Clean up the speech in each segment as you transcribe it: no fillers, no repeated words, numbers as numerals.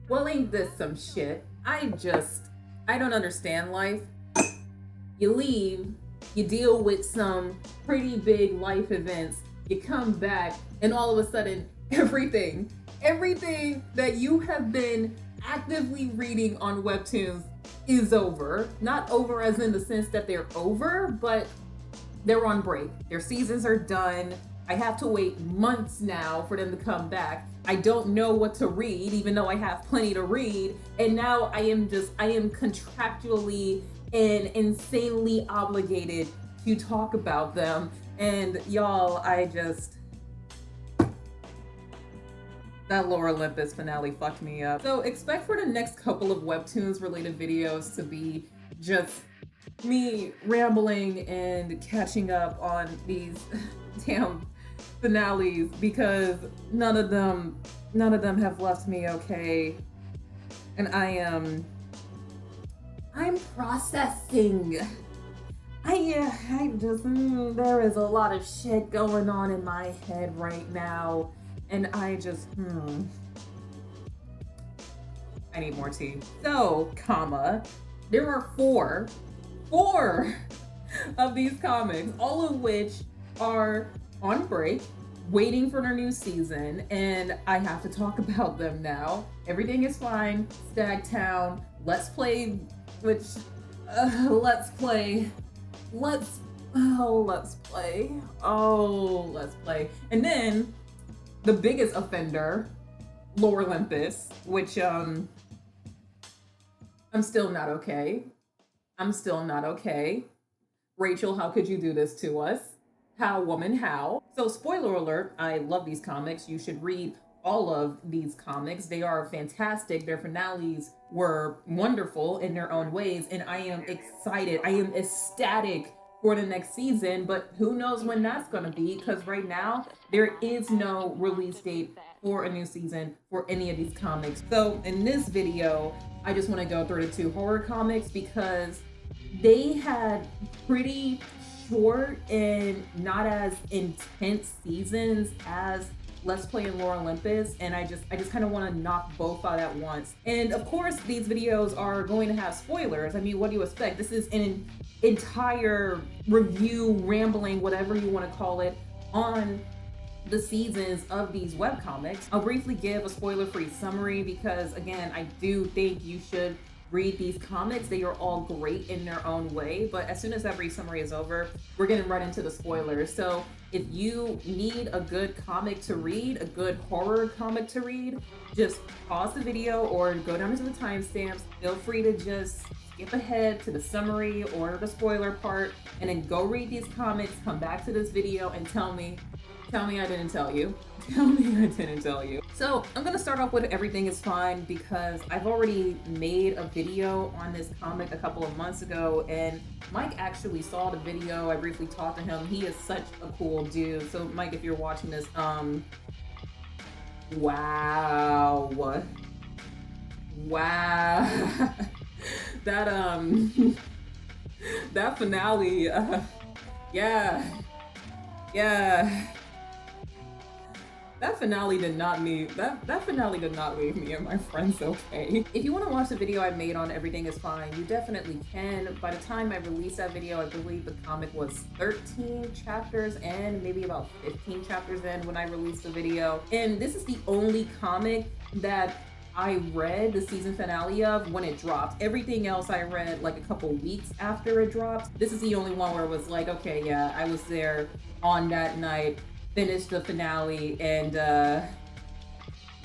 Well, ain't this some shit? I don't understand life. You leave, you deal with some pretty big life events, you come back, and all of a sudden, everything that you have been actively reading on webtoons is over. Not over as in the sense that they're over, but they're on break. Their seasons are done. I have to wait months now for them to come back. I don't know what to read, even though I have plenty to read. And now I am contractually and insanely obligated to talk about them. And y'all, that Lore Olympus finale fucked me up. So expect for the next couple of webtoons related videos to be just me rambling and catching up on these damn finales, because none of them have left me okay. And I'm processing. There is a lot of shit going on in my head right now, and I need more tea. So, there are four of these comics, all of which are on break, waiting for their new season, and I have to talk about them now. Everything is Fine, Stagtown, Let's Play, Let's Play. And then the biggest offender, Lore Olympus, which I'm still not okay. Rachel, how could you do this to us? How, woman, how? So, spoiler alert, I love these comics. You should read all of these comics. They are fantastic. Their finales were wonderful in their own ways, and I am excited. I am ecstatic for the next season, but who knows when that's gonna be, because right now, there is no release date for a new season for any of these comics. So, in this video, I just want to go through the two horror comics because they had pretty short and not as intense seasons as Let's Play and Lore Olympus, and I just kind of want to knock both out at once. And of course, these videos are going to have spoilers. I mean, what do you expect? This is an entire review, rambling, whatever you want to call it, on the seasons of these webcomics. I'll briefly give a spoiler-free summary because, again, I do think you should read these comics. They are all great in their own way, but as soon as that brief summary is over, we're getting right into the spoilers. So if you need a good comic to read, a good horror comic to read, just pause the video or go down to the timestamps. Feel free to just skip ahead to the summary or the spoiler part and then go read these comics, come back to this video and tell me I didn't tell you. Tell me I didn't tell you. So I'm gonna start off with Everything is Fine because I've already made a video on this comic a couple of months ago, and Mike actually saw the video. I briefly talked to him. He is such a cool dude. So Mike, if you're watching this, wow. That finale, yeah. That finale did not leave me and my friends okay. If you want to watch the video I made on Everything is Fine, you definitely can. By the time I released that video, I believe the comic was 13 chapters and maybe about 15 chapters in when I released the video. And this is the only comic that I read the season finale of when it dropped. Everything else I read like a couple weeks after it dropped. This is the only one where it was like, okay, yeah, I was there on that night, finished the finale, and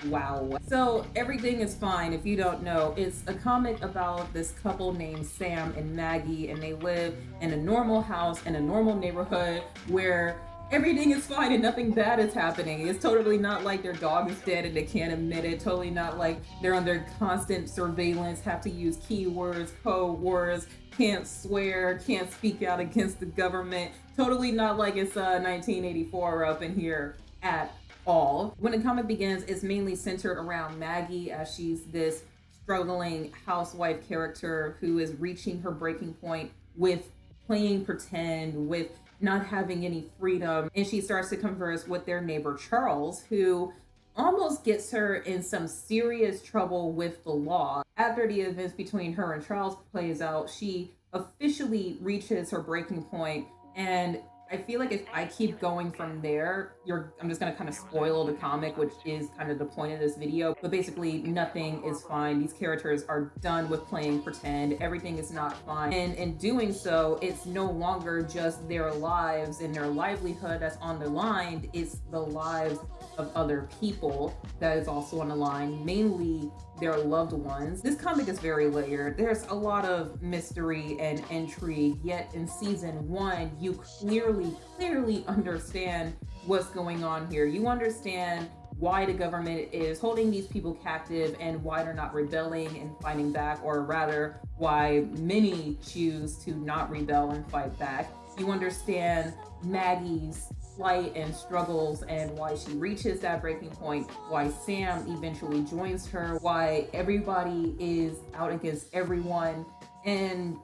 wow. So Everything is Fine, if you don't know, it's a comic about this couple named Sam and Maggie, and they live in a normal house in a normal neighborhood where everything is fine and nothing bad is happening. It's totally not like their dog is dead and they can't admit it. Totally not like they're under constant surveillance, have to use keywords, code words, can't swear, can't speak out against the government. Totally not like it's 1984 up in here at all. When the comic begins, it's mainly centered around Maggie as she's this struggling housewife character who is reaching her breaking point with playing pretend, with not having any freedom. And she starts to converse with their neighbor Charles, who almost gets her in some serious trouble with the law. After the events between her and Charles plays out, she officially reaches her breaking point, and I feel like if I keep going from there, I'm just gonna kind of spoil the comic, which is kind of the point of this video. But basically, nothing is fine. These characters are done with playing pretend. Everything is not fine. And in doing so, it's no longer just their lives and their livelihood that's on the line. It's the lives of other people that is also on the line, mainly their loved ones. This comic is very layered. There's a lot of mystery and intrigue, yet in season 1, you clearly understand what's going on here. You understand why the government is holding these people captive and why they're not rebelling and fighting back, or rather, why many choose to not rebel and fight back. You understand Maggie's plight and struggles and why she reaches that breaking point, why Sam eventually joins her, why everybody is out against everyone, and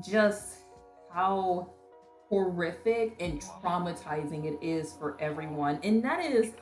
just how horrific and traumatizing it is for everyone. And that is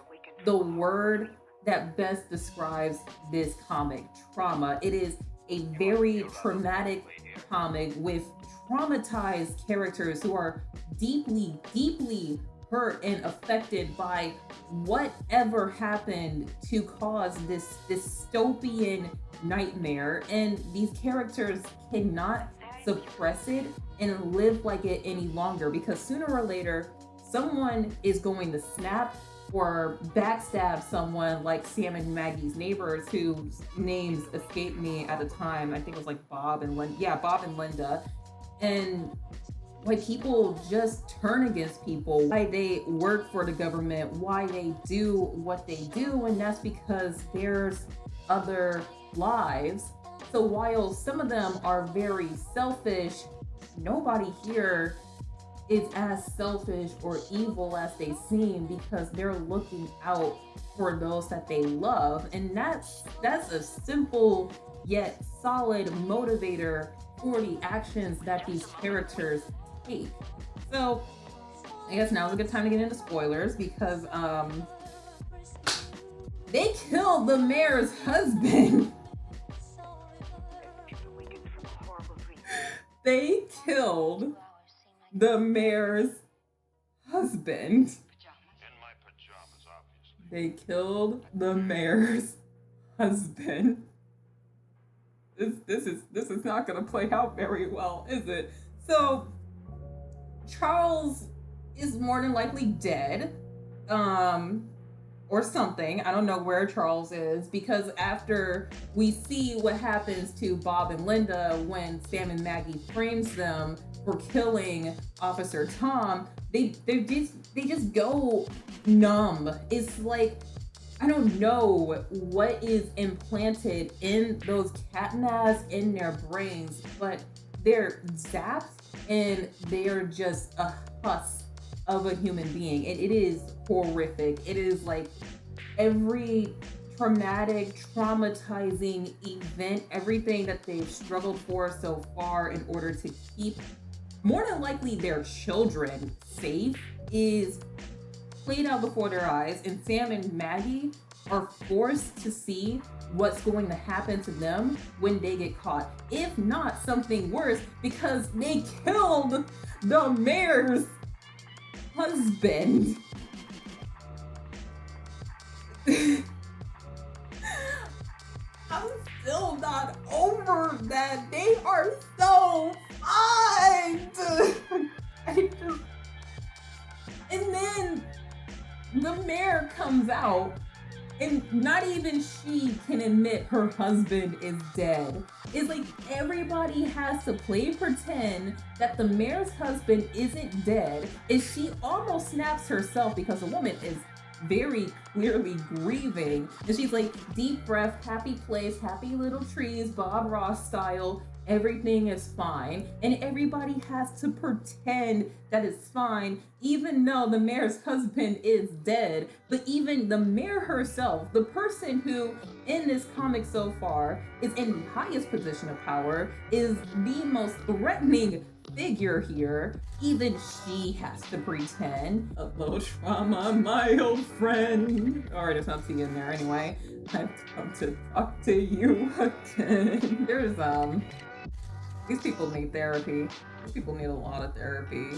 the word that best describes this comic: trauma. It is a very traumatic comic with traumatized characters who are deeply hurt and affected by whatever happened to cause this dystopian nightmare. And these characters cannot suppress it and live like it any longer, because sooner or later someone is going to snap or backstab someone, like Sam and Maggie's neighbors, whose names escaped me at the time. I think it was like Bob and Linda. And why people just turn against people, why they work for the government, why they do what they do, and that's because there's other lives. So while some of them are very selfish, nobody here is as selfish or evil as they seem, because they're looking out for those that they love. And that's a simple yet solid motivator for the actions that these characters take. So I guess now's a good time to get into spoilers, because they killed the mayor's husband. They killed the mayor's husband. They killed the mayor's husband. This is not gonna play out very well, is it? So Charles is more than likely dead. Or something. I don't know where Charles is, because after we see what happens to Bob and Linda when Sam and Maggie frames them for killing Officer Tom, they just go numb. It's like, I don't know what is implanted in those catnads in their brains, but they're zapped and they're just a husk of a human being. And it is horrific. It is like every traumatic, traumatizing event, everything that they've struggled for so far in order to keep more than likely their children safe, is played out before their eyes, and Sam and Maggie are forced to see what's going to happen to them when they get caught. If not something worse, because they killed the mayor's husband. I'm still not over that. They are so fine. And then the mayor comes out, and not even she can admit her husband is dead. It's like everybody has to play pretend that the mayor's husband isn't dead, and she almost snaps herself because the woman is very clearly grieving. And she's like, deep breath, happy place, happy little trees, Bob Ross style, everything is fine. And everybody has to pretend that it's fine even though the mayor's husband is dead, but even the mayor herself, the person who in this comic so far is in the highest position of power, is the most threatening figure here. Even she has to pretend. Hello, trauma, my old friend. All right, there's not tea in there anyway. I've come to talk to you again. These people need therapy. These people need a lot of therapy.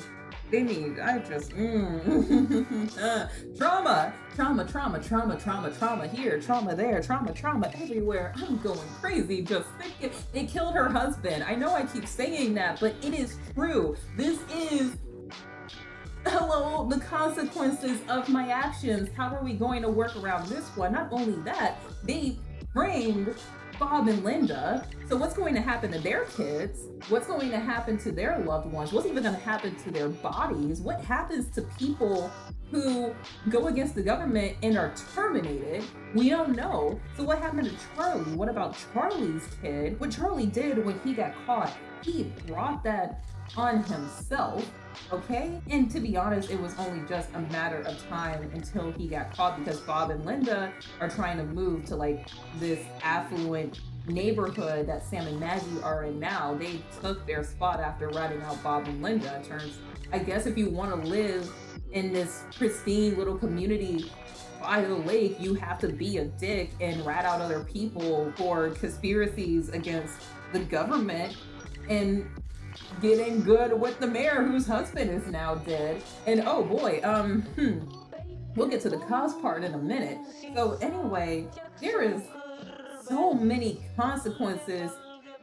They need, I just, trauma, trauma, trauma, trauma, trauma, trauma here, trauma there, trauma everywhere. I'm going crazy just thinking they killed her husband. I know I keep saying that, but it is true. This is, hello, the consequences of my actions. How are we going to work around this one? Not only that, they framed Bob and Linda. So what's going to happen to their kids? What's going to happen to their loved ones? What's even going to happen to their bodies? What happens to people who go against the government and are terminated? We don't know. So what happened to Charlie? What about Charlie's kid? What Charlie did when he got caught, he brought that on himself. Okay, and to be honest, it was only just a matter of time until he got caught, because Bob and Linda are trying to move to like this affluent neighborhood that Sam and Maggie are in now. They took their spot after ratting out Bob and Linda. I guess if you want to live in this pristine little community by the lake, you have to be a dick and rat out other people for conspiracies against the government and getting good with the mayor whose husband is now dead. And oh boy, we'll get to the cause part in a minute. So anyway, there is so many consequences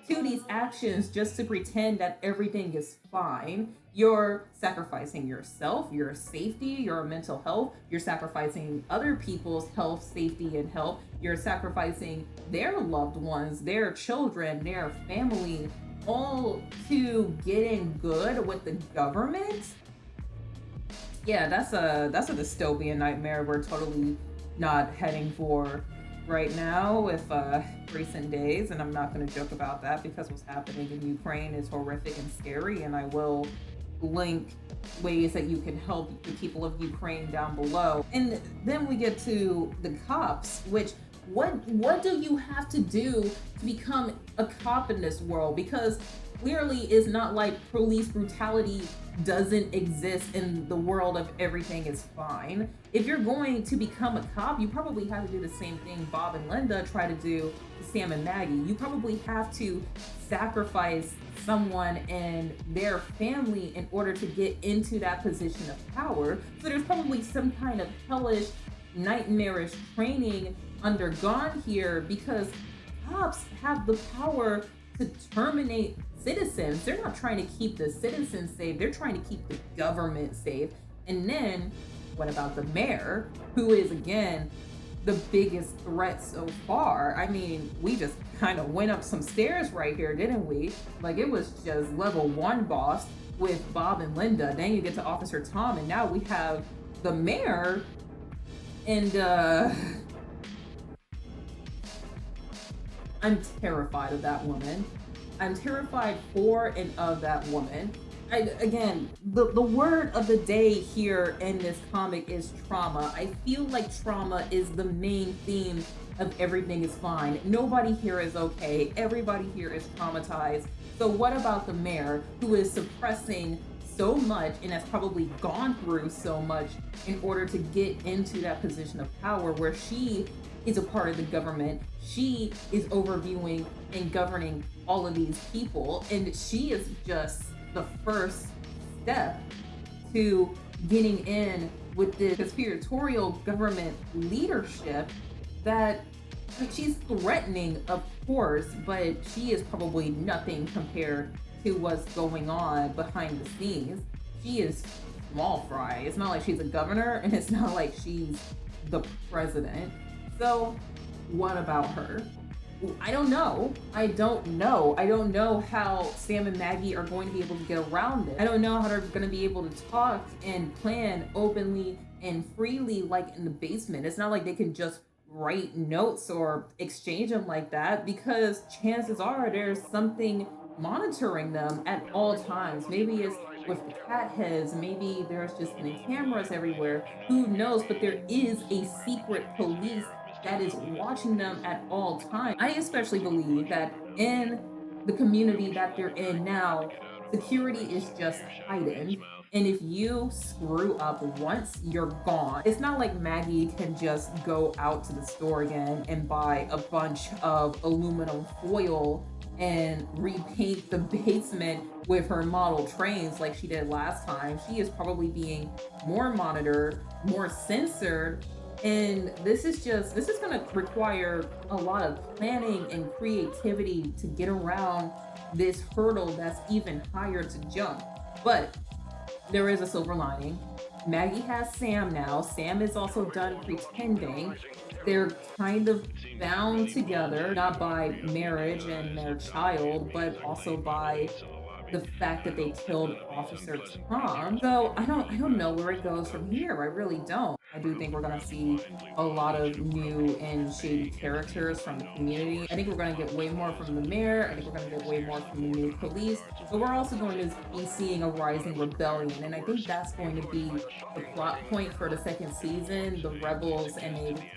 to these actions just to pretend that everything is fine. You're sacrificing yourself, your safety, your mental health. You're sacrificing other people's health, safety, and health. You're sacrificing their loved ones, their children, their family, all to getting good with the government. Yeah, that's a dystopian nightmare we're totally not heading for right now with recent days. And I'm not going to joke about that because what's happening in Ukraine is horrific and scary, and I will link ways that you can help the people of Ukraine down below. And then we get to the cops, which what do you have to do to become a cop in this world? Because clearly it's not like police brutality doesn't exist in the world of everything is fine. If you're going to become a cop, you probably have to do the same thing Bob and Linda try to do to Sam and Maggie. You probably have to sacrifice someone and their family in order to get into that position of power. So there's probably some kind of hellish, nightmarish training undergone here, because cops have the power to terminate citizens. They're not trying to keep the citizens safe, they're trying to keep the government safe. And then what about the mayor, who is again the biggest threat so far? I mean, we just kind of went up some stairs right here, didn't we? Like, it was just level 1 boss with Bob and Linda, then you get to Officer Tom, and now we have the mayor. And I'm terrified of that woman. I'm terrified for and of that woman. Again, the word of the day here in this comic is trauma. I feel like trauma is the main theme of everything is fine. Nobody here is okay. Everybody here is traumatized. So what about the mayor, who is suppressing so much and has probably gone through so much in order to get into that position of power where she is a part of the government? She is overviewing and governing all of these people, and she is just the first step to getting in with the conspiratorial government leadership that, like, she's threatening, of course, but she is probably nothing compared to what's going on behind the scenes. She is small fry. It's not like she's a governor, and it's not like she's the president. So what about her? I don't know. I don't know how Sam and Maggie are going to be able to get around it. I don't know how they're going to be able to talk and plan openly and freely like in the basement. It's not like they can just write notes or exchange them like that, because chances are there's something monitoring them at all times. Maybe it's with the cat heads. Maybe there's just hidden cameras everywhere. Who knows? But there is a secret police that is watching them at all times. I especially believe that in the community that they're in now, security is just heightened. And if you screw up once, you're gone. It's not like Maggie can just go out to the store again and buy a bunch of aluminum foil and repaint the basement with her model trains like she did last time. She is probably being more monitored, more censored, and this is going to require a lot of planning and creativity to get around this hurdle that's even higher to jump. But there is a silver lining. Maggie has Sam now. Sam is also done pretending. They're kind of bound together, not by marriage and their child, but also by the fact that they killed Officer Tom. So I don't know where it goes from here. I really don't. I do think we're gonna see a lot of new and shady characters from the community. I think we're gonna get way more from the mayor. I think we're gonna get way more from the new police. But we're also going to be seeing a rising rebellion. And I think that's going to be the plot point for the second season. The rebels and they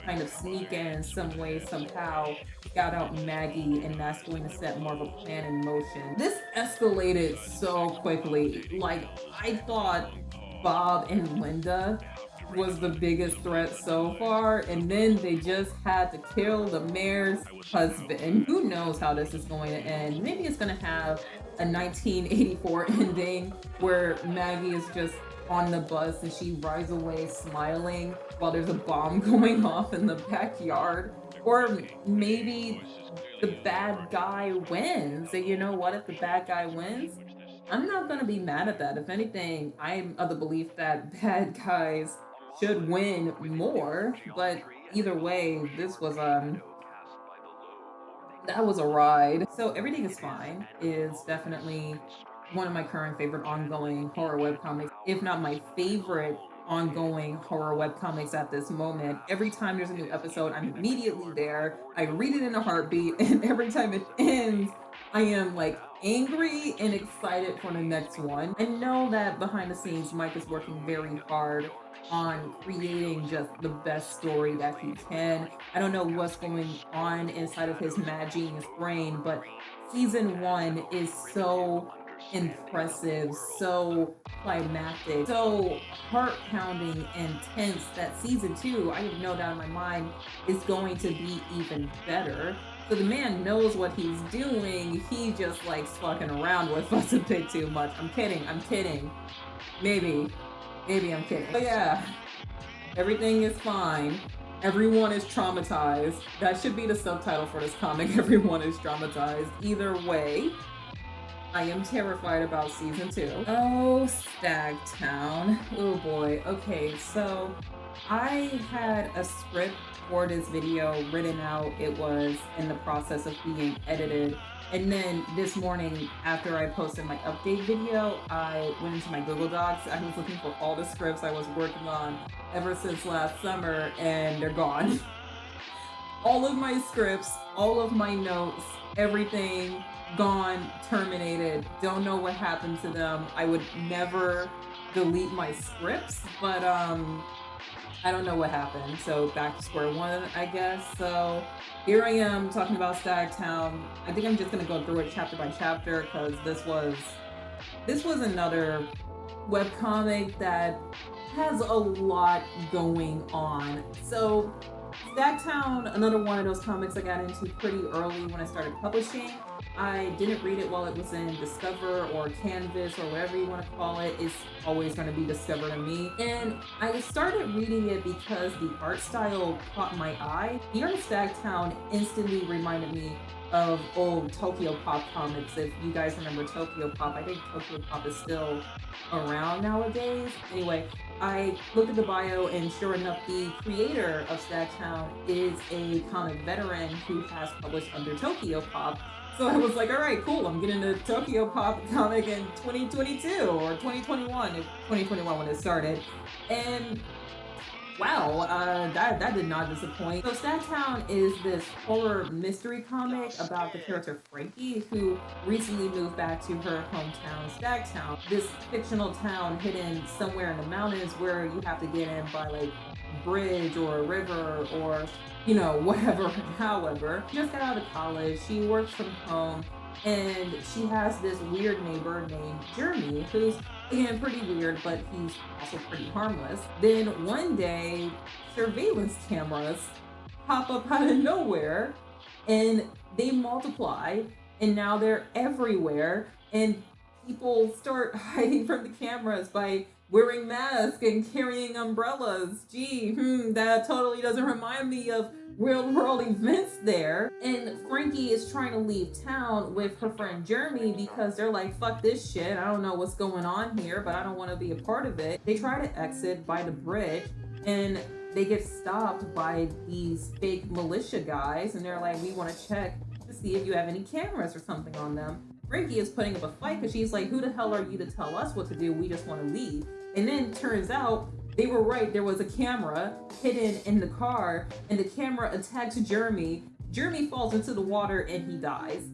kind of sneak in some way, somehow, scout out Maggie, and that's going to set more of a plan in motion. This escalated so quickly. Like, I thought Bob and Linda was the biggest threat so far, and then they just had to kill the mayor's husband. Who knows how this is going to end? Maybe it's going to have a 1984 ending where Maggie is just on the bus and she rides away smiling while there's a bomb going off in the backyard. Or maybe the bad guy wins. And you know what? If the bad guy wins, I'm not going to be mad at that. If anything, I'm of the belief that bad guys should win more. But either way, this was that was a ride. So Everything is Fine is definitely one of my current favorite ongoing horror webcomics, if not my favorite ongoing horror webcomics at this moment. Every time there's a new episode, I'm immediately there. I read it in a heartbeat, and every time it ends, I am like angry and excited for the next one. I know that behind the scenes, Mike is working very hard on creating just the best story that he can. I don't know what's going on inside of his mad genius brain, but season 1 is so impressive, so climactic, so heart-pounding and tense that season 2, I have no doubt in my mind, is going to be even better. So the man knows what he's doing. He just likes fucking around with us a bit too much. I'm kidding. Maybe I'm kidding. But yeah, Everything is Fine. Everyone is traumatized. That should be the subtitle for this comic. Everyone is traumatized. Either way, I am terrified about season 2. Oh, Stagtown. Oh boy. Okay, so I had a script for this video written out. It was in the process of being edited. And then this morning, after I posted my update video, I went into my Google Docs. I was looking for all the scripts I was working on ever since last summer, and they're gone. All of my scripts, all of my notes, everything gone, terminated. Don't know what happened to them. I would never delete my scripts, but I don't know what happened. So back to square one, I guess. So here I am talking about Stagtown. I think I'm just gonna go through it chapter by chapter because this was another webcomic that has a lot going on. So Stagtown, another one of those comics I got into pretty early when I started publishing. I didn't read it while it was in Discover or Canvas or whatever you want to call it. It's always going to be Discover to me. And I started reading it because the art style caught my eye. The art of Stagtown instantly reminded me of old Tokyo Pop comics. If you guys remember Tokyo Pop, I think Tokyo Pop is still around nowadays. Anyway, I looked at the bio, and sure enough, the creator of Stagtown is a comic veteran who has published under Tokyo Pop. So I was like, all right, cool, I'm getting a Tokyo Pop comic in 2022 or 2021, if 2021 when it started. And Wow, that did not disappoint. So Stagtown is this horror mystery comic about the character Frankie, who recently moved back to her hometown, Stagtown, this fictional town hidden somewhere in the mountains where you have to get in by like a bridge or a river or whatever. However, she just got out of college. She works from home, and she has this weird neighbor named Jeremy, who's again pretty weird, but he's also pretty harmless. Then one day, surveillance cameras pop up out of nowhere, and they multiply, and now they're everywhere, and people start hiding from the cameras by wearing masks and carrying umbrellas. Gee, that totally doesn't remind me of real world events there. And Frankie is trying to leave town with her friend Jeremy because they're like, fuck this shit. I don't know what's going on here, but I don't want to be a part of it. They try to exit by the bridge, and they get stopped by these fake militia guys, and they're like, we want to check to see if you have any cameras or something on them. Frankie is putting up a fight because she's like, who the hell are you to tell us what to do? We just want to leave. And then turns out they were right. There was a camera hidden in the car, and the camera attacks Jeremy. Jeremy falls into the water and he dies.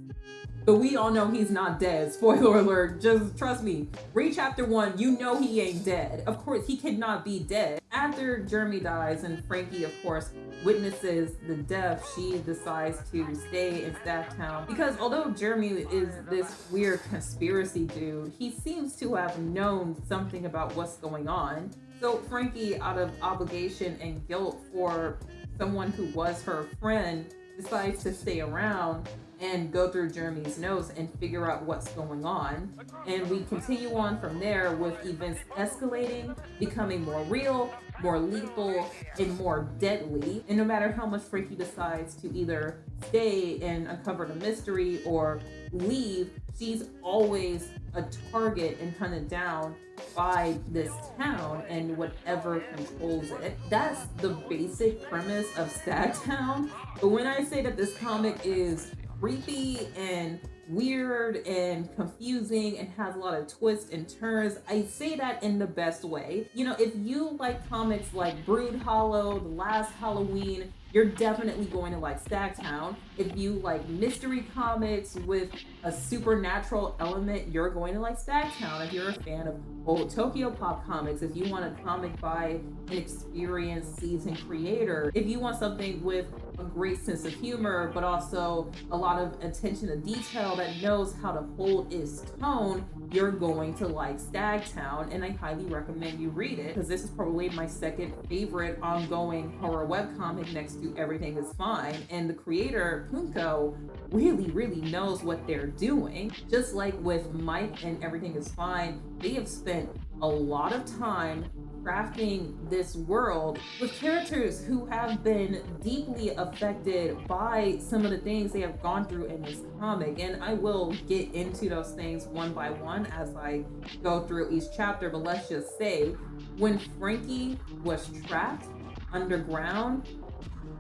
But we all know he's not dead. Spoiler alert, just trust me. Read chapter 1, you know he ain't dead. Of course, he cannot be dead. After Jeremy dies and Frankie, of course, witnesses the death, she decides to stay in Stagtown. Because although Jeremy is this weird conspiracy dude, he seems to have known something about what's going on. So Frankie, out of obligation and guilt for someone who was her friend, decides to stay around and go through Jeremy's notes and figure out what's going on. And we continue on from there with events escalating, becoming more real, more lethal, and more deadly. And no matter how much Frankie decides to either stay and uncover the mystery or leave, she's always a target and hunted down by this town and whatever controls it. That's the basic premise of Stagtown. But when I say that this comic is creepy and weird and confusing and has a lot of twists and turns, I say that in the best way. If you like comics like Brood Hollow, The Last Halloween, you're definitely going to like Stagtown. If you like mystery comics with a supernatural element, you're going to like Stagtown. If you're a fan of old Tokyo Pop comics, if you want a comic by an experienced seasoned creator, if you want something with a great sense of humor, but also a lot of attention to detail that knows how to hold its tone, you're going to like Stagtown, and I highly recommend you read it because this is probably my second favorite ongoing horror webcomic next to Everything is Fine. And the creator, Punko, really knows what they're doing. Just like with Mike and Everything is Fine, they have spent a lot of time crafting this world with characters who have been deeply affected by some of the things they have gone through in this comic. And I will get into those things one by one as I go through each chapter, but let's just say when Frankie was trapped underground,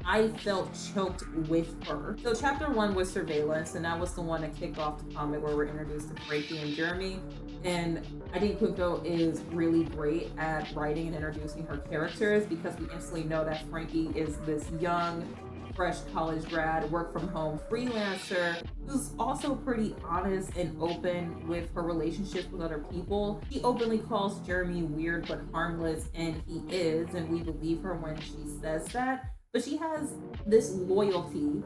I felt choked with her. So chapter 1 was Surveillance, and that was the one that kicked off the comic where we're introduced to Frankie and Jeremy. And I think Punko is really great at writing and introducing her characters because we instantly know that Frankie is this young, fresh college grad, work from home freelancer who's also pretty honest and open with her relationships with other people. She openly calls Jeremy weird but harmless, and he is, and we believe her when she says that. But she has this loyalty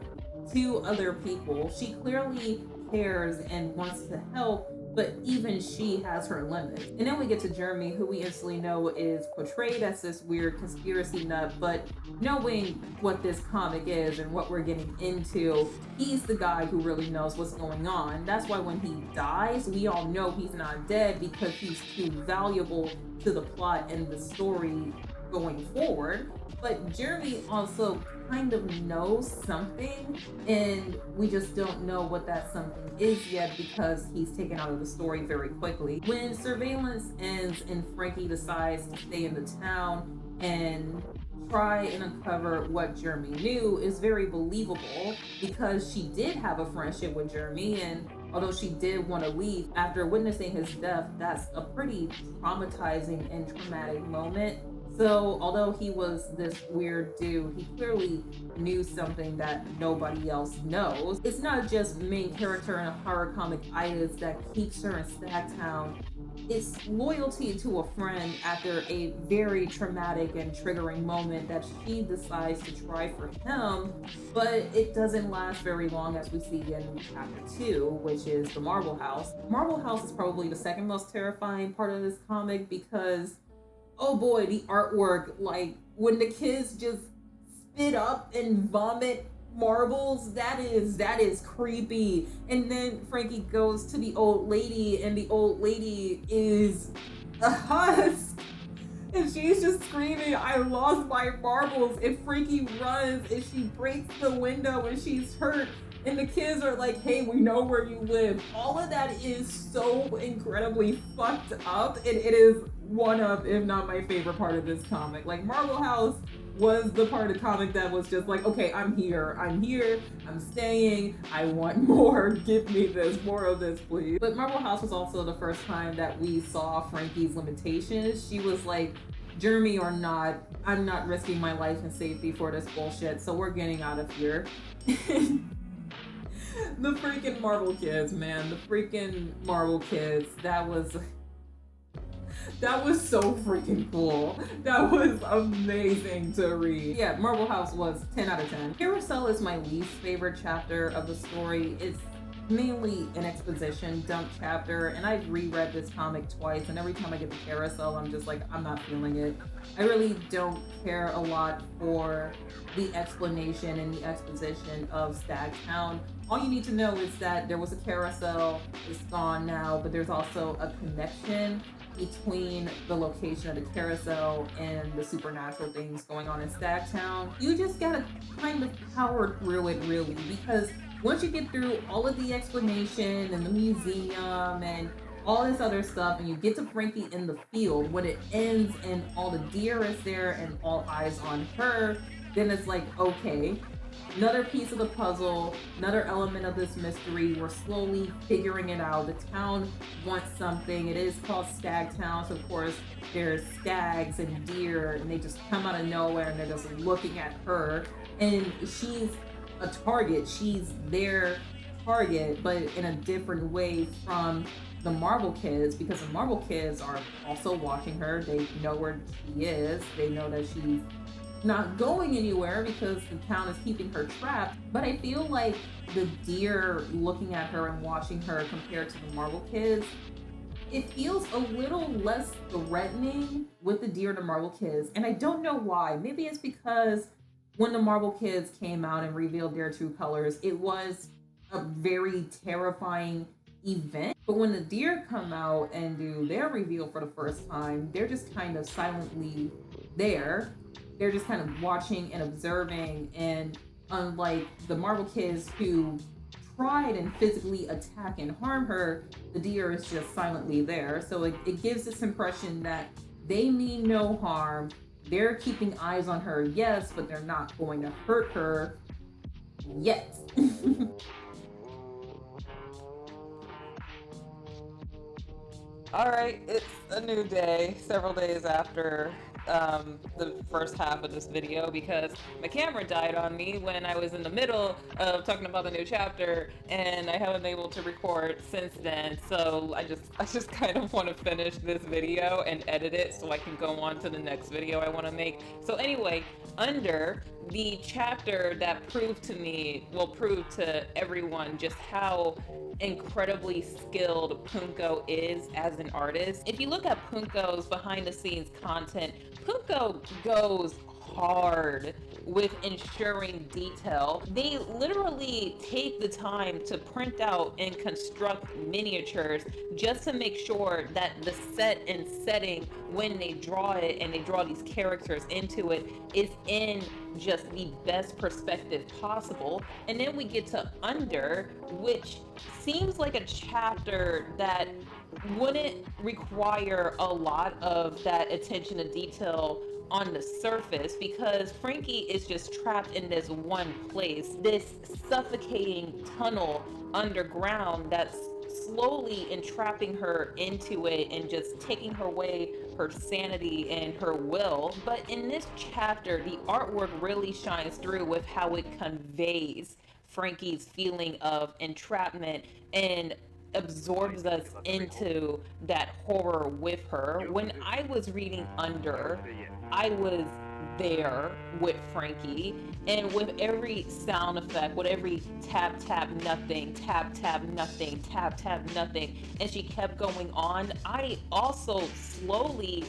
to other people. She clearly cares and wants to help, but even she has her limits. And then we get to Jeremy, who we instantly know is portrayed as this weird conspiracy nut, but knowing what this comic is and what we're getting into, he's the guy who really knows what's going on. That's why when he dies, we all know he's not dead because he's too valuable to the plot and the story going forward. But Jeremy also kind of knows something, and we just don't know what that something is yet because he's taken out of the story very quickly. When Surveillance ends and Frankie decides to stay in the town and try and uncover what Jeremy knew, is very believable because she did have a friendship with Jeremy, and although she did want to leave after witnessing his death, that's a pretty traumatizing and traumatic moment. So, although he was this weird dude, he clearly knew something that nobody else knows. It's not just main character in a horror comic itis that keeps her in Stagtown. It's loyalty to a friend after a very traumatic and triggering moment that she decides to try for him, but it doesn't last very long, as we see in chapter 2, which is the Marble House. Marble House is probably the second most terrifying part of this comic because, oh boy, the artwork, like when the kids just spit up and vomit marbles, that is creepy. And then Frankie goes to the old lady, and the old lady is a husk, and she's just screaming, I lost my marbles. And Frankie runs and she breaks the window and she's hurt, and the kids are like, hey, we know where you live. All of that is so incredibly fucked up, and it is one of, if not my favorite part of this comic. Like, Marble House was the part of the comic that was just like, okay, I'm here, I'm staying, I want more, give me this, more of this, please. But Marble House was also the first time that we saw Frankie's limitations. She was like, Jeremy or not, I'm not risking my life and safety for this bullshit, so we're getting out of here. The freaking Marble Kids, man, the freaking Marble Kids, that was so freaking cool. That was amazing to read. Yeah, Marble House was 10 out of 10. Carousel is my least favorite chapter of the story. It's mainly an exposition dump chapter, and I've reread this comic twice, and every time I get to Carousel, I'm just like, I'm not feeling it. I really don't care a lot for the explanation and the exposition of Stagtown. All you need to know is that there was a carousel, it's gone now, but there's also a connection between the location of the carousel and the supernatural things going on in Stagtown. You just gotta kind of power through it, really, because once you get through all of the explanation and the museum and all this other stuff, and you get to Frankie in the field, when it ends and all the deer is there and all eyes on her, then it's like, okay, another piece of the puzzle, another element of this mystery. We're slowly figuring it out. The town wants something. It is called Stagtown, so of course there's stags and deer, and they just come out of nowhere and they're just looking at her. And she's a target. She's their target, but in a different way from the Marble Kids, because the Marble Kids are also watching her. They know where she is. They know that she's not going anywhere because the town is keeping her trapped. But I feel like the deer looking at her and watching her compared to the Marble Kids, it feels a little less threatening with the deer and the Marble Kids. And I don't know why. Maybe it's because when the Marble Kids came out and revealed their true colors, it was a very terrifying event. But when the deer come out and do their reveal for the first time, they're just kind of silently there. They're just kind of watching and observing, and unlike the Marble Kids who tried and physically attack and harm her, the deer is just silently there. So it gives this impression that they mean no harm. They're keeping eyes on her, yes, but they're not going to hurt her yet. All right, it's a new day, several days after the first half of this video, because my camera died on me when I was in the middle of talking about the new chapter, and I haven't been able to record since then. So I just kind of want to finish this video and edit it so I can go on to the next video I want to make. So anyway, under the chapter that proved to everyone just how incredibly skilled Punko is as an artist. If you look at Punko's behind the scenes content, Punko goes hard with ensuring detail. They literally take the time to print out and construct miniatures just to make sure that the set and setting, when they draw it and they draw these characters into it, is in just the best perspective possible. And then we get to Under, which seems like a chapter that wouldn't require a lot of that attention to detail on the surface, because Frankie is just trapped in this one place, this suffocating tunnel underground that's slowly entrapping her into it and just taking her away her sanity and her will. But in this chapter, the artwork really shines through with how it conveys Frankie's feeling of entrapment and absorbs us into that horror with her. When I was reading Under, I was there with Frankie, and with every sound effect, with every tap tap nothing, tap tap nothing, tap tap nothing, and she kept going on, I also slowly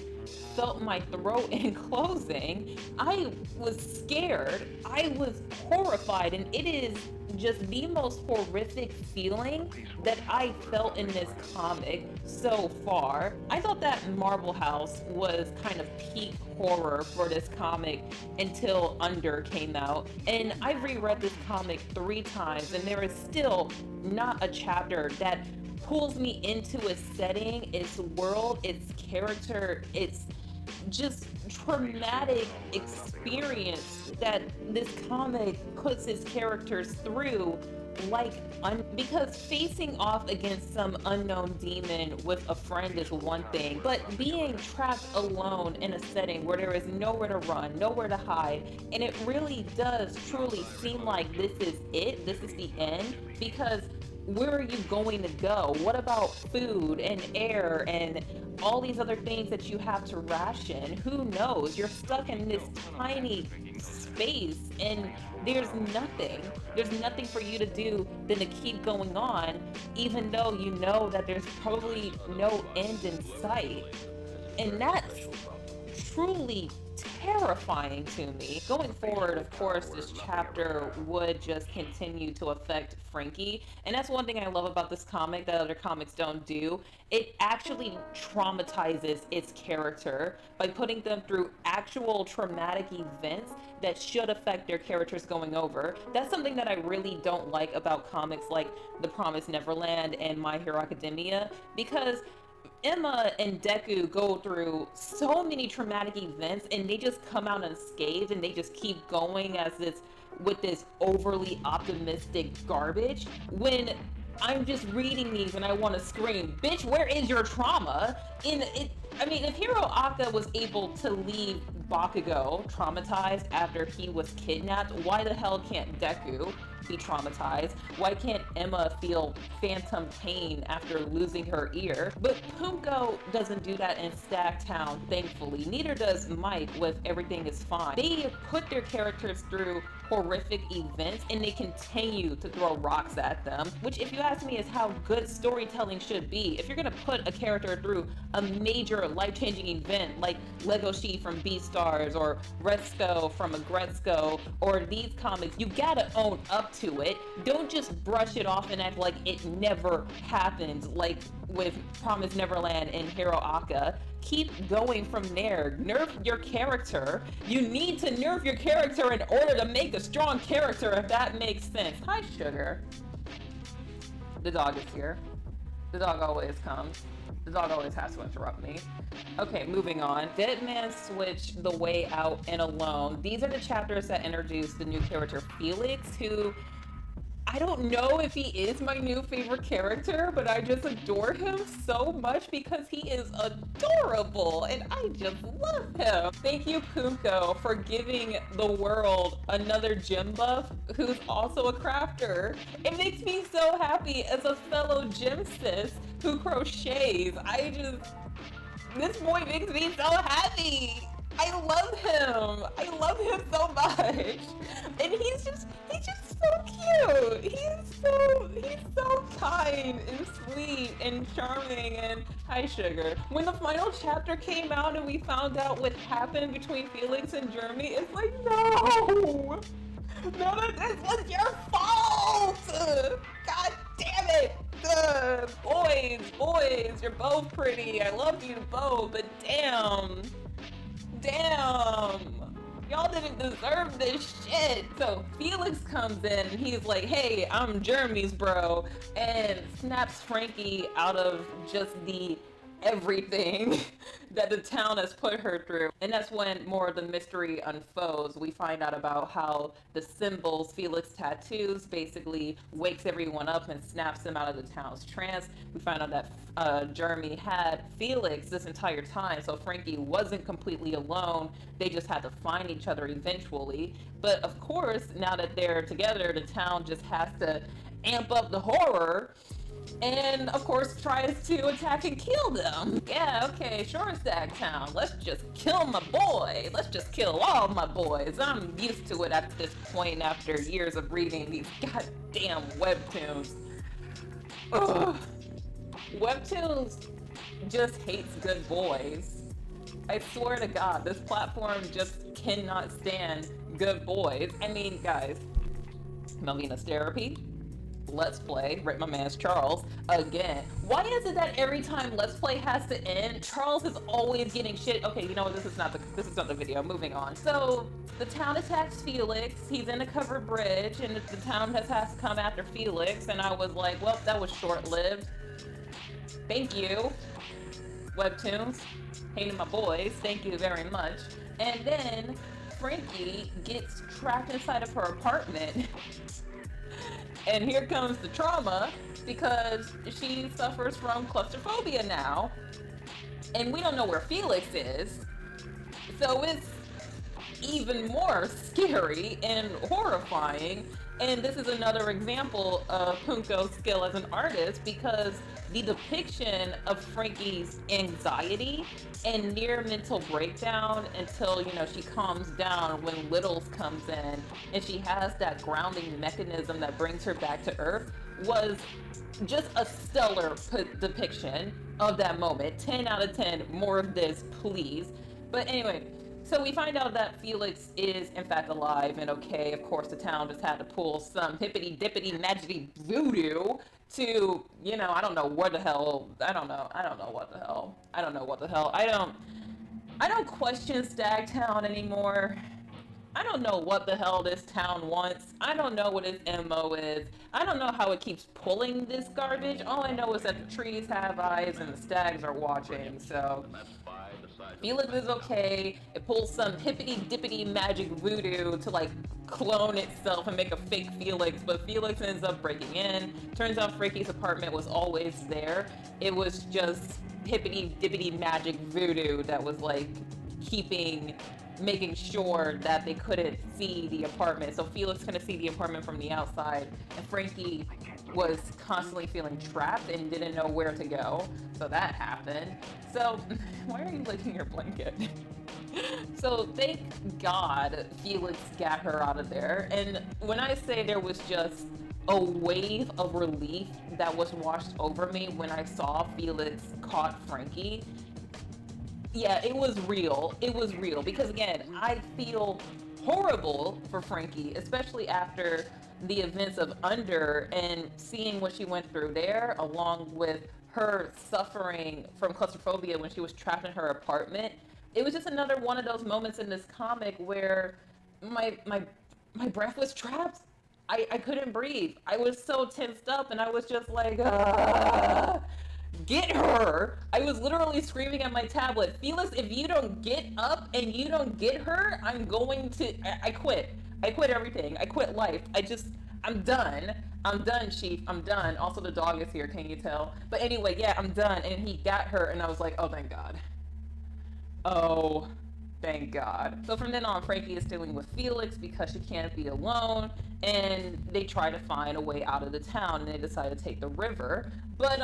felt my throat in closing. I was scared. I was horrified, and it is just the most horrific feeling that I felt in this comic so far. I thought that Marble House was kind of peak horror for this comic until Under came out. And I've reread this comic 3 times, and there is still not a chapter that pulls me into a setting, its world, its character, its just traumatic experience that this comic puts its characters through, because facing off against some unknown demon with a friend is one thing, but being trapped alone in a setting where there is nowhere to run, nowhere to hide, and it really does truly seem like this is it, this is the end, because where are you going to go? What about food and air and all these other things that you have to ration? Who knows? You're stuck in this tiny space, and there's nothing. There's nothing for you to do than to keep going on, even though you know that there's probably no end in sight. And that's truly terrifying to me. Going forward, of course, this chapter would just continue to affect Frankie, and that's one thing I love about this comic that other comics don't do. It actually traumatizes its character by putting them through actual traumatic events that should affect their characters going over. That's something that I really don't like about comics like The Promised Neverland and My Hero Academia, because Emma and Deku go through so many traumatic events, and they just come out unscathed, and they just keep going as this with this overly optimistic garbage, when I'm just reading these and I want to scream, bitch, where is your trauma? If Hiro Aka was able to leave Bakugo traumatized after he was kidnapped, why the hell can't Deku be traumatized? Why can't Emma feel phantom pain after losing her ear? But Punko doesn't do that in Stagtown, thankfully. Neither does Mike with Everything Is Fine. They put their characters through horrific events, and they continue to throw rocks at them, which, if you ask me, is how good storytelling should be. If you're gonna put a character through a major life-changing event like Legoshi from Beastars or Retsuko from Agretsuko or these comics, you gotta own up to it. Don't just brush it off and act like it never happened, like with Promised Neverland and Hiro Aka. Keep going from there. Nerf your character. You need to nerf your character in order to make a strong character, if that makes sense. Hi, Sugar. The dog is here. The dog always comes. The dog always has to interrupt me. Okay, moving on. Dead Man Switch, The Way Out, and Alone. These are the chapters that introduce the new character Felix, who I don't know if he is my new favorite character, but I just adore him so much because he is adorable and I just love him. Thank you, Punko, for giving the world another gym buff who's also a crafter. It makes me so happy as a fellow gym sis who crochets. This boy makes me so happy. I love him. I love him so much. And he's just so cute. He's so kind and sweet and charming. And hi, Sugar. When the final chapter came out and we found out what happened between Felix and Jeremy, it's like, no, none of this was your fault. God damn it. Boys, you're both pretty. I love you both, but damn. Y'all didn't deserve this shit. So Felix comes in and he's like, hey, I'm Jeremy's bro, and snaps Frankie out of just the everything that the town has put her through. And that's when more of the mystery unfolds. We find out about how the symbols, Felix tattoos, basically wakes everyone up and snaps them out of the town's trance. We find out that Jeremy had Felix this entire time, so Frankie wasn't completely alone. They just had to find each other eventually. But of course, now that they're together, the town just has to amp up the horror and of course tries to attack and kill them. Yeah, okay, sure, Stagtown. Let's just kill my boy. Let's just kill all my boys. I'm used to it at this point after years of reading these goddamn webtoons. Ugh. Webtoons just hates good boys. I swear to God, this platform just cannot stand good boys. I mean, guys, Melvina's Therapy, Let's Play, right, my man's Charles, again. Why is it that every time Let's Play has to end, Charles is always getting shit? Okay, you know what, this is not the video, moving on. So, the town attacks Felix, he's in a covered bridge, and the town has to come after Felix, and I was like, well, that was short-lived. Thank you, Webtoons. Hating my boys, thank you very much. And then, Frankie gets trapped inside of her apartment. And here comes the trauma, because she suffers from claustrophobia now. And we don't know where Felix is. So it's even more scary and horrifying. And this is another example of Punko's skill as an artist, because the depiction of Frankie's anxiety and near mental breakdown until, you know, she calms down when Littles comes in and she has that grounding mechanism that brings her back to earth was just a stellar depiction of that moment. 10 out of 10, more of this, please. But anyway, so we find out that Felix is in fact alive and okay. Of course, the town just had to pull some hippity-dippity magic voodoo to, you know, I don't know what the hell. I don't know what the hell. I don't question Stagtown anymore. I don't know what the hell this town wants. I don't know what its MO is. I don't know how it keeps pulling this garbage. All I know is that the trees have eyes and the stags are watching, so Felix is okay. It pulls some hippity-dippity magic voodoo to like clone itself and make a fake Felix, but Felix ends up breaking in. Turns out Frankie's apartment was always there. It was just hippity-dippity magic voodoo that was like making sure that they couldn't see the apartment. So Felix couldn't see the apartment from the outside, and Frankie was constantly feeling trapped and didn't know where to go. So that happened. So, why are you licking your blanket? So thank God Felix got her out of there. And when I say there was just a wave of relief that was washed over me when I saw Felix caught Frankie, yeah, it was real. It was real. Because again, I feel horrible for Frankie, especially after the events of Under and seeing what she went through there, along with her suffering from claustrophobia when she was trapped in her apartment. It was just another one of those moments in this comic where my breath was trapped. I couldn't breathe. I was so tensed up and I was just like, get her! I was literally screaming at my tablet, Felix, if you don't get up and you don't get her, I'm going to, I quit. I quit everything. I quit life. I'm done. I'm done, Chief. I'm done. Also, the dog is here. Can you tell? But anyway, yeah, I'm done. And he got her, and I was like, oh, thank God. Oh, thank God. So from then on, Frankie is dealing with Felix because she can't be alone, and they try to find a way out of the town, and they decide to take the river. But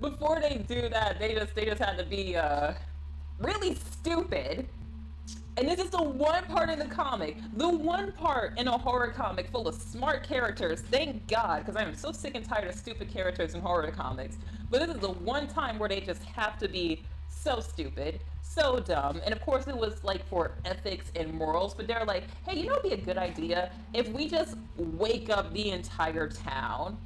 before they do that, they just had to be really stupid. And this is the one part in the comic, the one part in a horror comic full of smart characters, thank God, because I am so sick and tired of stupid characters in horror comics. But this is the one time where they just have to be so stupid, so dumb. And of course it was like for ethics and morals, but they're like, hey, you know what'd be a good idea? If we just wake up the entire town.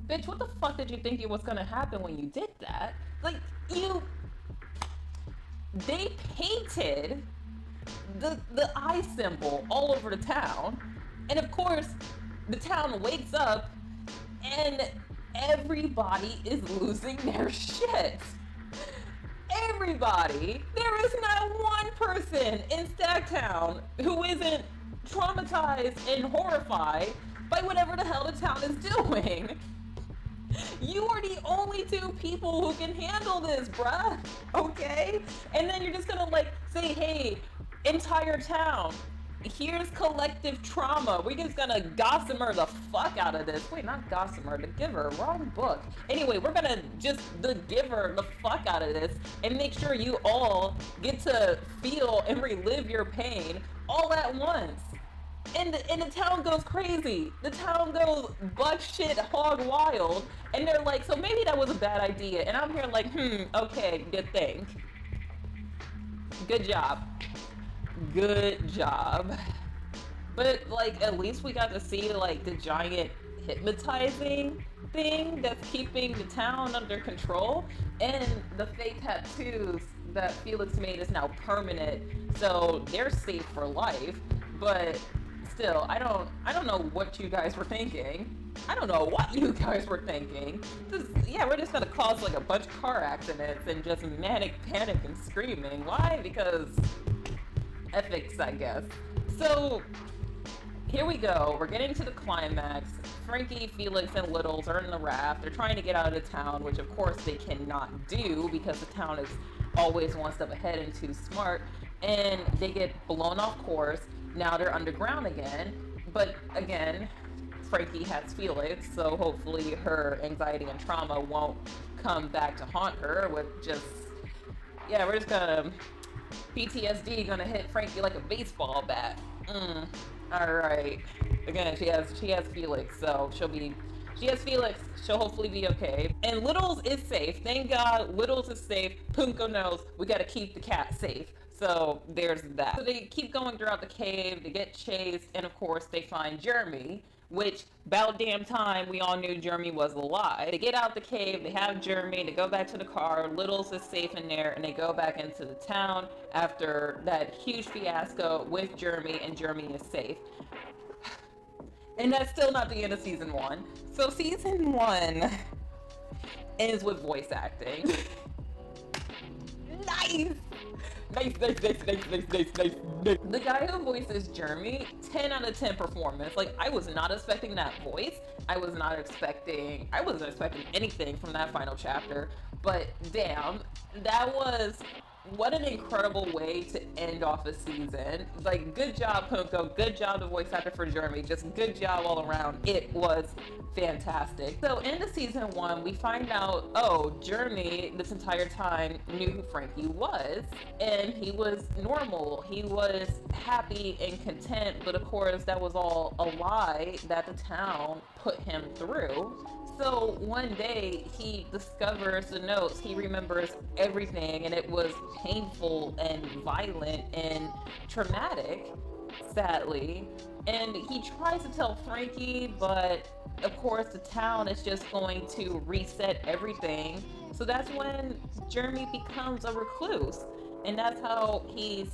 Bitch, what the fuck did you think it was gonna happen when you did that? Like, they painted the eye symbol all over the town, and of course the town wakes up and Everybody is losing their shit. Everybody. There is not one person in Stagtown who isn't traumatized and horrified by whatever the hell the town is doing. You are the only two people who can handle this, bruh. Okay? And then you're just gonna like say, hey, entire town, here's collective trauma. We're just gonna gossamer the fuck out of this. Wait, not gossamer, the giver, wrong book. Anyway, we're gonna just the giver the fuck out of this and make sure you all get to feel and relive your pain all at once. And the town goes crazy. The town goes buck shit hog wild. And they're like, so maybe that was a bad idea. And I'm here like, okay, good thing. Good job. Good job. But like, at least we got to see like the giant hypnotizing thing that's keeping the town under control. And the fake tattoos that Felix made is now permanent. So they're safe for life. But still, I don't know what you guys were thinking. I don't know what you guys were thinking. We're just gonna cause like a bunch of car accidents and just manic panic and screaming. Why? Because ethics, I guess. So here we go. We're getting to the climax. Frankie, Felix, and Littles are in the raft. They're trying to get out of town, which of course they cannot do because the town is always one step ahead and too smart. And they get blown off course. Now they're underground again, but again, Frankie has Felix, so hopefully her anxiety and trauma won't come back to haunt her with just, we're just gonna, PTSD gonna hit Frankie like a baseball bat. Alright. Again, she has Felix, so she has Felix, she'll hopefully be okay. And Littles is safe. Thank God Littles is safe. Punko knows we gotta keep the cat safe. So there's that. So they keep going throughout the cave, they get chased, and of course they find Jeremy, which about damn time we all knew Jeremy was alive. They get out the cave, they have Jeremy, they go back to the car, Littles is safe in there, and they go back into the town after that huge fiasco with Jeremy, and Jeremy is safe. And that's still not the end of season 1. So season 1 ends with voice acting. Nice! Nice. The guy who voices Jeremy, 10 out of 10 performance. Like, I was not expecting that voice. I wasn't expecting anything from that final chapter. But damn, what an incredible way to end off a season. Like, good job, Punko. Good job, the voice actor for Jeremy. Just good job all around. It was fantastic. So, into season 1, we find out, Jeremy, this entire time, knew who Frankie was. And he was normal. He was happy and content. But, of course, that was all a lie that the town put him through. So one day he discovers the notes, he remembers everything, and it was painful and violent and traumatic, sadly. And he tries to tell Frankie, but of course the town is just going to reset everything. So that's when Jeremy becomes a recluse. And that's how he's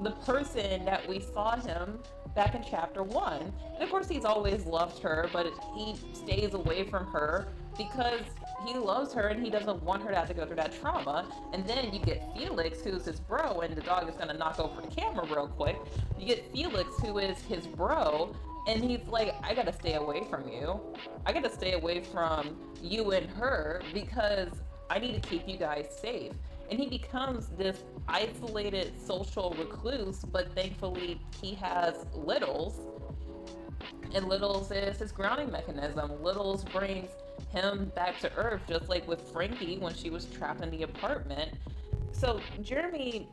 the person that we saw him back in chapter 1. And of course he's always loved her, but he stays away from her because he loves her and he doesn't want her to have to go through that trauma. And then you get Felix, who's his bro, and the dog is gonna knock over the camera real quick. You get Felix, who is his bro, and he's like, I gotta stay away from you. I gotta stay away from you and her because I need to keep you guys safe. And he becomes this isolated social recluse, but thankfully he has Littles. And Littles is his grounding mechanism. Littles brings him back to Earth, just like with Frankie when she was trapped in the apartment. So Jeremy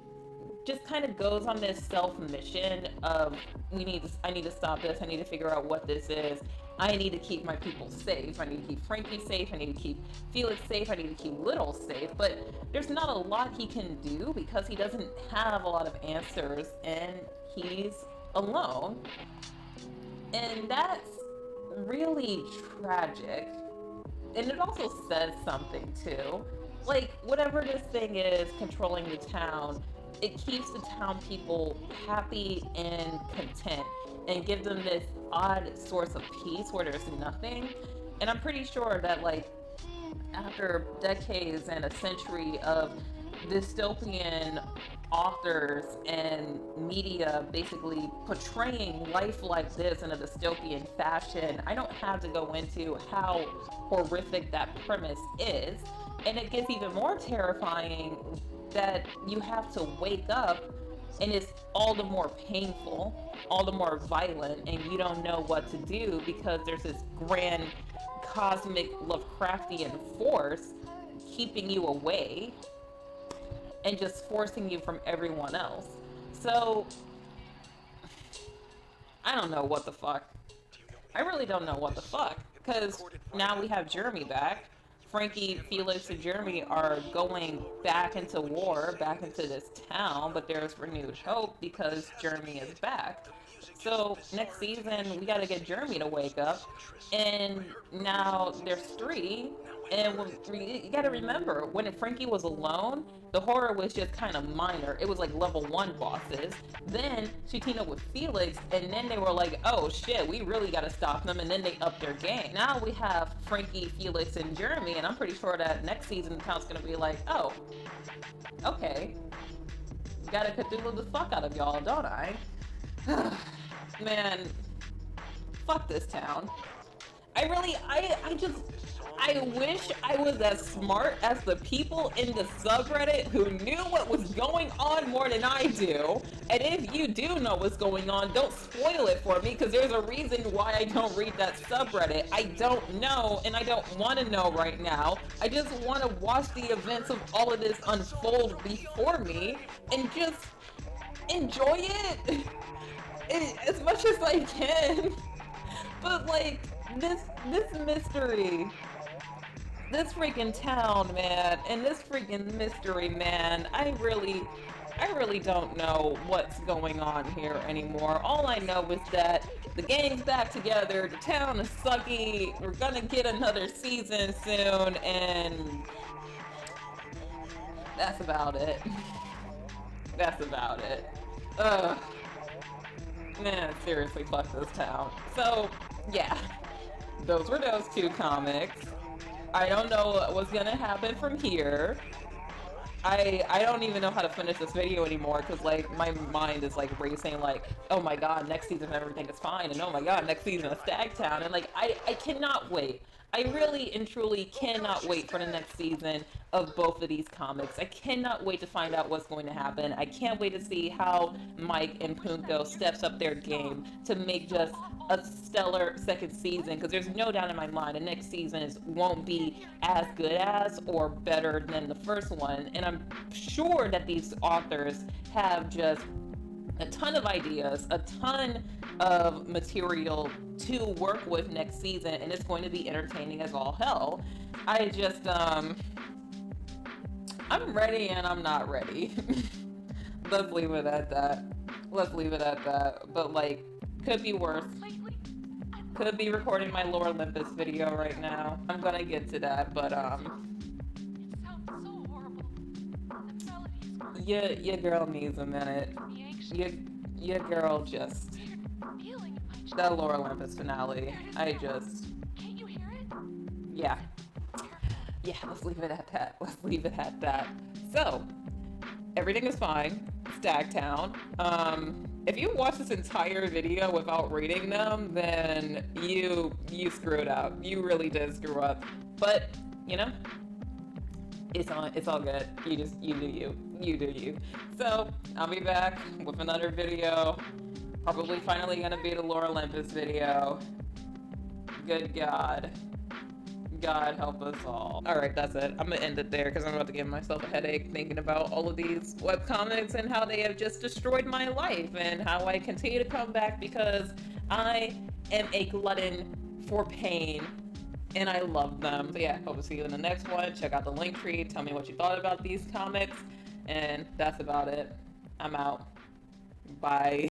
just kind of goes on this self-mission of, I need to stop this, I need to figure out what this is. I need to keep my people safe. I need to keep Frankie safe. I need to keep Felix safe. I need to keep Little safe. But there's not a lot he can do because he doesn't have a lot of answers and he's alone. And that's really tragic. And it also says something too. Like, whatever this thing is controlling the town, it keeps the town people happy and content and gives them this odd source of peace where there's nothing. And I'm pretty sure that, like, after decades and a century of dystopian authors and media basically portraying life like this in a dystopian fashion, I don't have to go into how horrific that premise is. And it gets even more terrifying that you have to wake up and it's all the more painful, all the more violent, and you don't know what to do because there's this grand cosmic Lovecraftian force keeping you away and just forcing you from everyone else. So, I don't know what the fuck. I really don't know what the fuck. Because now we have Jeremy back. Frankie, Felix, and Jeremy are going back into war, back into this town, but there's renewed hope because Jeremy is back. So next season, we gotta get Jeremy to wake up, and now there's three. And you gotta remember, when Frankie was alone, the horror was just kind of minor. It was like level 1 bosses. Then she teamed up with Felix, and then they were like, oh shit, we really gotta stop them, and then they upped their game. Now we have Frankie, Felix, and Jeremy, and I'm pretty sure that next season the town's gonna be like, oh, okay, gotta Cthulhu the fuck out of y'all, don't I? Man, fuck this town. I wish I was as smart as the people in the subreddit who knew what was going on more than I do. And if you do know what's going on, don't spoil it for me, because there's a reason why I don't read that subreddit. I don't know, and I don't want to know right now. I just want to watch the events of all of this unfold before me and just enjoy it as much as I can. But like, this mystery, this freaking town, man, and this freaking mystery, man, I really don't know what's going on here anymore. All I know is that the gang's back together, the town is sucky, we're gonna get another season soon, and that's about it. That's about it. Ugh. Man, seriously, fuck this town. So, yeah. Those were those two comics. I don't know what's gonna happen from here. I don't even know how to finish this video anymore, because like my mind is like racing, like, oh my god, next season everything is fine, and oh my god, next season of Stagtown, and like I cannot wait. I really and truly cannot wait for the next season of both of these comics. I cannot wait to find out what's going to happen. I can't wait to see how Mike and Punko steps up their game to make just a stellar second season, because there's no doubt in my mind the next season won't be as good as or better than the first one. And I'm sure that these authors have just a ton of ideas, a ton of material to work with next season, and it's going to be entertaining as all hell. I just, I'm ready and I'm not ready. Let's leave it at that. Let's leave it at that. But like, could be worse. Could be recording my Lore Olympus video right now. I'm gonna get to that, but your girl needs a minute. Your girl just, that Lore Olympus finale, yeah. Yeah, let's leave it at that. Let's leave it at that. So, everything is fine. Stagtown. If you watch this entire video without reading them, then you screwed up. You really did screw up. But, you know, it's all good. You do you. So, I'll be back with another video. Probably finally gonna be the Lore Olympus video. Good God. God help us all. Alright, that's it. I'm gonna end it there because I'm about to give myself a headache thinking about all of these webcomics and how they have just destroyed my life and how I continue to come back because I am a glutton for pain and I love them. So yeah, hope to see you in the next one. Check out the link tree. Tell me what you thought about these comics. And that's about it. I'm out. Bye.